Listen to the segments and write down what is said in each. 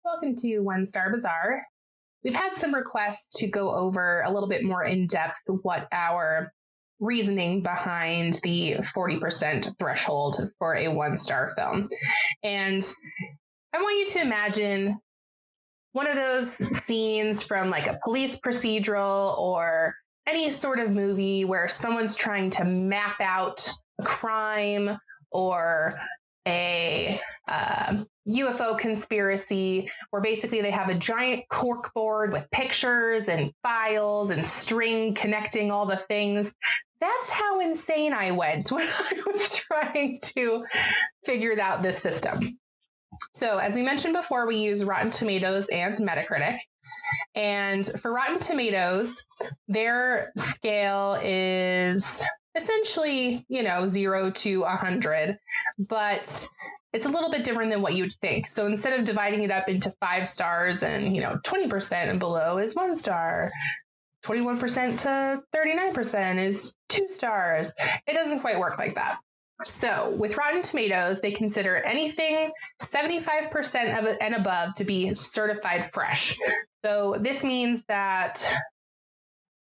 Welcome to One Star Bazaar. We've had some requests to go over a little bit more in depth what our reasoning behind the 40% threshold for a one-star film. And I want you to imagine one of those scenes from like a police procedural or any sort of movie where someone's trying to map out a crime or a UFO conspiracy, where basically they have a giant cork board with pictures and files and string connecting all the things. That's how insane I went when I was trying to figure out this system. So as we mentioned before, we use Rotten Tomatoes and Metacritic. And for Rotten Tomatoes, their scale is essentially, 0 to 100, but it's a little bit different than what you'd think. So instead of dividing it up into 5 stars and, 20% and below is 1 star, 21% to 39% is 2 stars. It doesn't quite work like that. So with Rotten Tomatoes, they consider anything 75% of it and above to be certified fresh. So this means that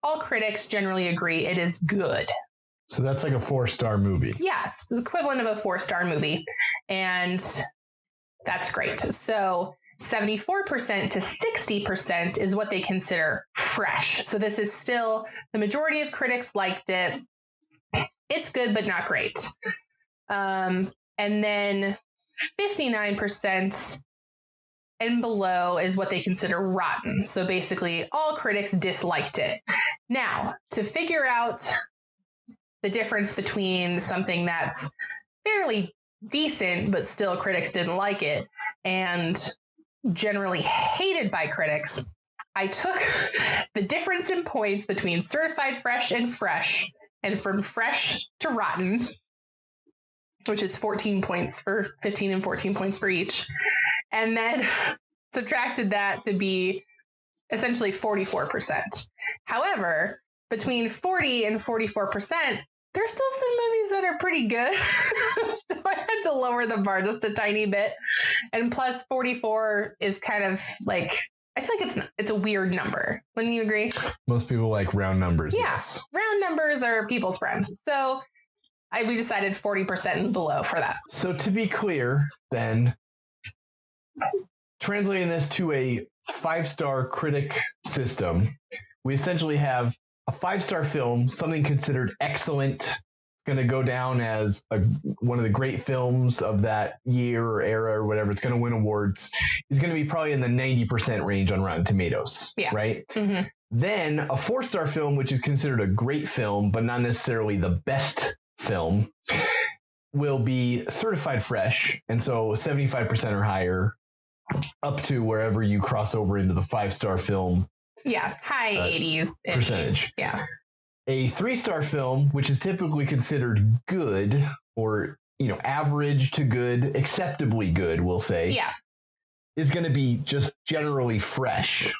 all critics generally agree it is good. So that's like a 4-star movie. Yes, it's the equivalent of a 4-star movie. And that's great. So 74% to 60% is what they consider fresh. So this is still, the majority of critics liked it. It's good, but not great. And then 59% and below is what they consider rotten. So basically all critics disliked it. Now, to figure out the difference between something that's fairly decent, but still critics didn't like it, and generally hated by critics, I took the difference in points between certified fresh, and from fresh to rotten, which is 14 points for 15 and 14 points for each, and then subtracted that to be essentially 44%. However, between 40 and 44%, there's still some movies that are pretty good. So I had to lower the bar just a tiny bit. And plus 44 is kind of like, I feel like it's a weird number. Wouldn't you agree? Most people like round numbers. Yeah, yes. Round numbers are people's friends. So we decided 40% and below for that. So to be clear, then, translating this to a 5-star critic system, we essentially have a 5-star film, something considered excellent, going to go down as one of the great films of that year or era or whatever. It's going to win awards. It's going to be probably in the 90% range on Rotten Tomatoes, right? Mm-hmm. Then a 4-star film, which is considered a great film, but not necessarily the best film, will be certified fresh. And so 75% or higher, up to wherever you cross over into the 5-star film. Yeah, high 80s percentage. Yeah. A 3-star film, which is typically considered good or, average to good, acceptably good, we'll say. Yeah. Is going to be just generally fresh.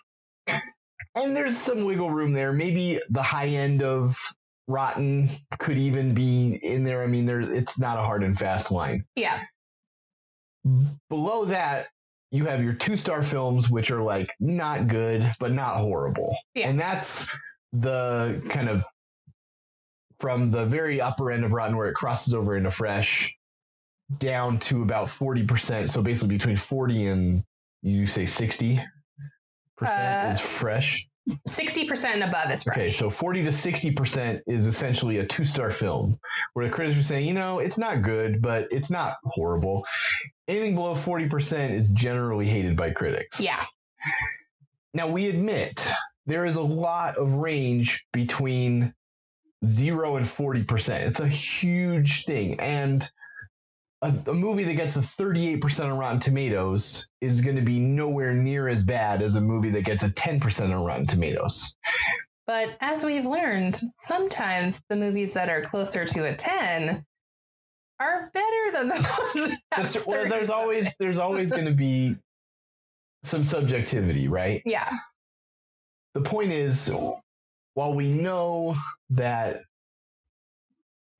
And there's some wiggle room there. Maybe the high end of rotten could even be in there. I mean, it's not a hard and fast line. Yeah. Below that, you have your 2-star films, which are like not good, but not horrible. Yeah. And that's the kind of from the very upper end of rotten where it crosses over into fresh down to about 40%. So basically between 40 and you say 60% is fresh. 60% and above is fresh. Okay, so 40 to 60% is essentially a 2-star film where the critics are saying, it's not good, but it's not horrible. Anything below 40% is generally hated by critics. Yeah. Now, we admit there is a lot of range between 0 and 40%. It's a huge thing. And a movie that gets a 38% on Rotten Tomatoes is going to be nowhere near as bad as a movie that gets a 10% on Rotten Tomatoes. But as we've learned, sometimes the movies that are closer to a 10 are better than the ones that have well, there's always going to be some subjectivity, right? Yeah. The point is, while we know that,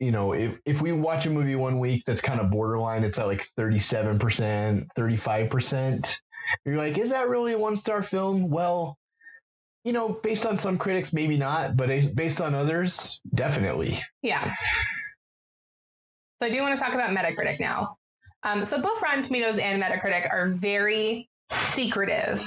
if we watch a movie one week that's kind of borderline, it's at like 37%, 35%, You're like, is that really a 1-star film? Well, based on some critics, maybe not, but based on others, definitely. Yeah. So I do want to talk about Metacritic now. So both Rotten Tomatoes and Metacritic are very secretive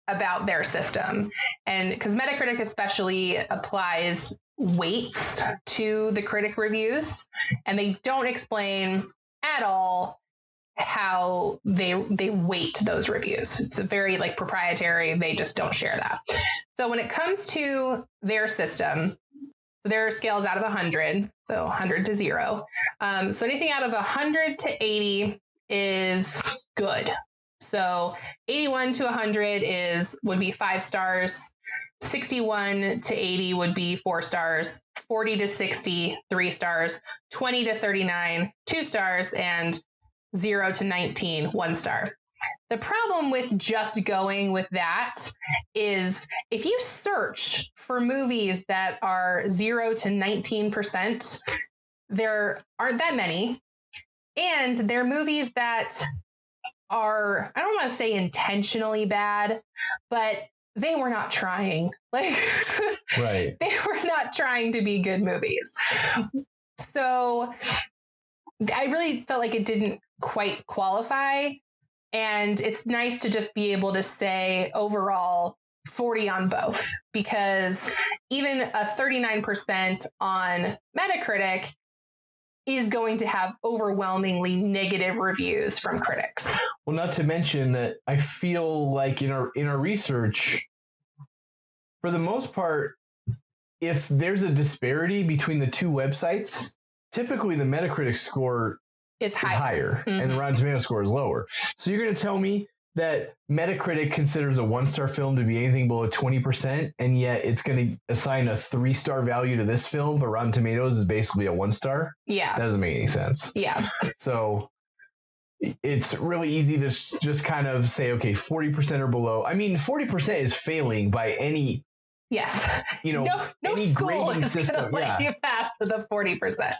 about their system. And because Metacritic especially applies weights to the critic reviews, and they don't explain at all how they weight those reviews. It's a very proprietary. They just don't share that. So when it comes to their system, so their scales out of 100, so 100 to 0. So anything out of 100 to 80 is good. So 81 to 100 would be 5 stars. 61 to 80 would be 4 stars. 40 to 60, 3 stars. 20 to 39, 2 stars, and 0 to 19, 1 star. The problem with just going with that is if you search for movies that are 0 to 19%, there aren't that many. And they're movies that are, I don't want to say intentionally bad, but they were not trying. Right. They were not trying to be good movies. So I really felt like it didn't quite qualify. And it's nice to just be able to say overall 40 on both, because even a 39% on Metacritic is going to have overwhelmingly negative reviews from critics. Well, not to mention that I feel like in our research, for the most part, if there's a disparity between the two websites, typically the Metacritic score is higher and the Rotten Tomatoes score is lower. So you're going to tell me that Metacritic considers a 1-star film to be anything below 20%, and yet it's going to assign a 3-star value to this film, but Rotten Tomatoes is basically a 1-star? Yeah. That doesn't make any sense. Yeah. So it's really easy to just kind of say, okay, 40% or below. I mean, 40% is failing by any, yes, no any school grading is system. Let you pass with a 40%.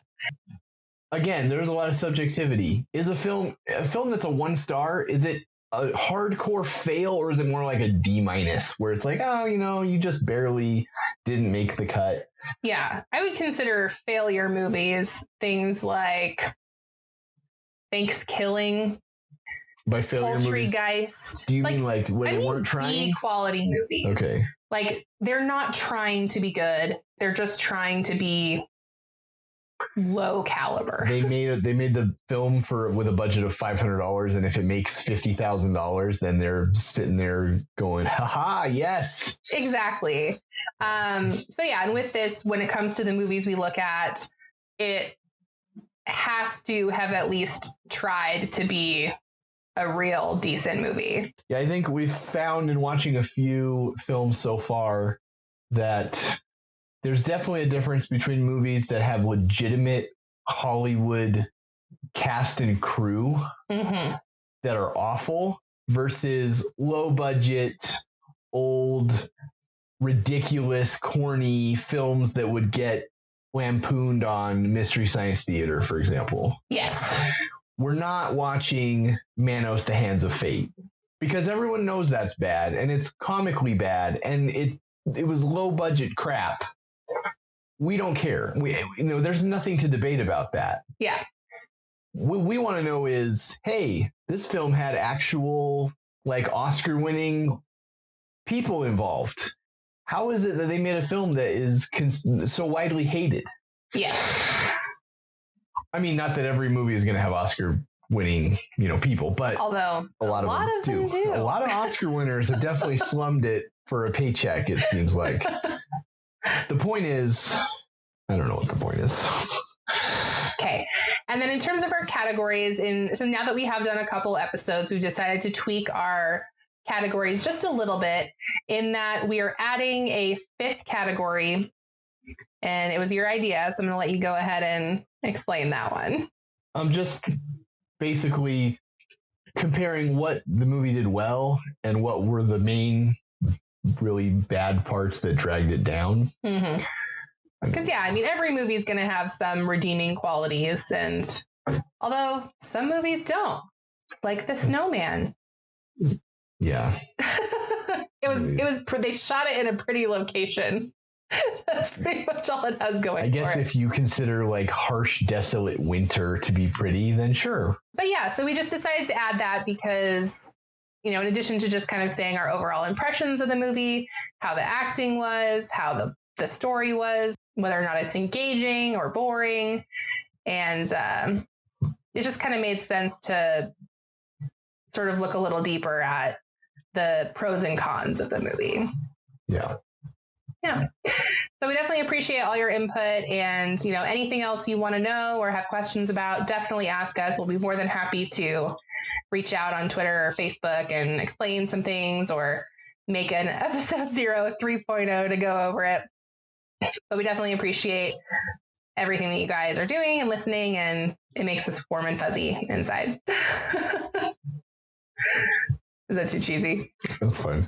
Again, there's a lot of subjectivity. Is a film that's a 1-star, is it a hardcore fail, or is it more like a D- where it's like, oh, you just barely didn't make the cut? Yeah, I would consider failure movies things like Thanksgiving, by failure Poultrygeist. Do you mean like when they weren't trying? B-quality movies. Okay. Like they're not trying to be good. They're just trying to be low caliber. They made the film with a budget of $500, and if it makes $50,000, then they're sitting there going, haha, yes. Exactly. So yeah, and with this, when it comes to the movies we look at, it has to have at least tried to be a real decent movie. Yeah, I think we've found in watching a few films so far that there's definitely a difference between movies that have legitimate Hollywood cast and crew that are awful versus low budget, old, ridiculous, corny films that would get lampooned on Mystery Science Theater, for example. Yes. We're not watching Manos, The Hands of Fate, because everyone knows that's bad, and it's comically bad, and it was low budget crap. We don't care. There's nothing to debate about that. Yeah. What we want to know is, hey, this film had actual Oscar-winning people involved. How is it that they made a film that is so widely hated? Yes. I mean, not that every movie is going to have Oscar-winning, people, but although a lot of them do. A lot of Oscar winners have definitely slummed it for a paycheck, it seems like. The point is, I don't know what the point is. Okay. And then in terms of our categories, so now that we have done a couple episodes, we've decided to tweak our categories just a little bit, in that we are adding a 5th category, and it was your idea, so I'm going to let you go ahead and explain that one. I'm just basically comparing what the movie did well and what were the main really bad parts that dragged it down. Because every movie is going to have some redeeming qualities, and although some movies don't, like The Snowman. Yeah. They shot it in a pretty location. That's pretty much all it has going. I guess if you consider like harsh, desolate winter to be pretty, then sure. But yeah, so we just decided to add that because, in addition to just kind of saying our overall impressions of the movie, how the acting was, how the story was, whether or not it's engaging or boring. And it just kind of made sense to sort of look a little deeper at the pros and cons of the movie. Yeah. Yeah. So we definitely appreciate all your input, and, anything else you want to know or have questions about, definitely ask us. We'll be more than happy to reach out on Twitter or Facebook and explain some things, or make an episode 3.0 to go over it. But we definitely appreciate everything that you guys are doing and listening, and it makes us warm and fuzzy inside. Is that too cheesy? That's fine.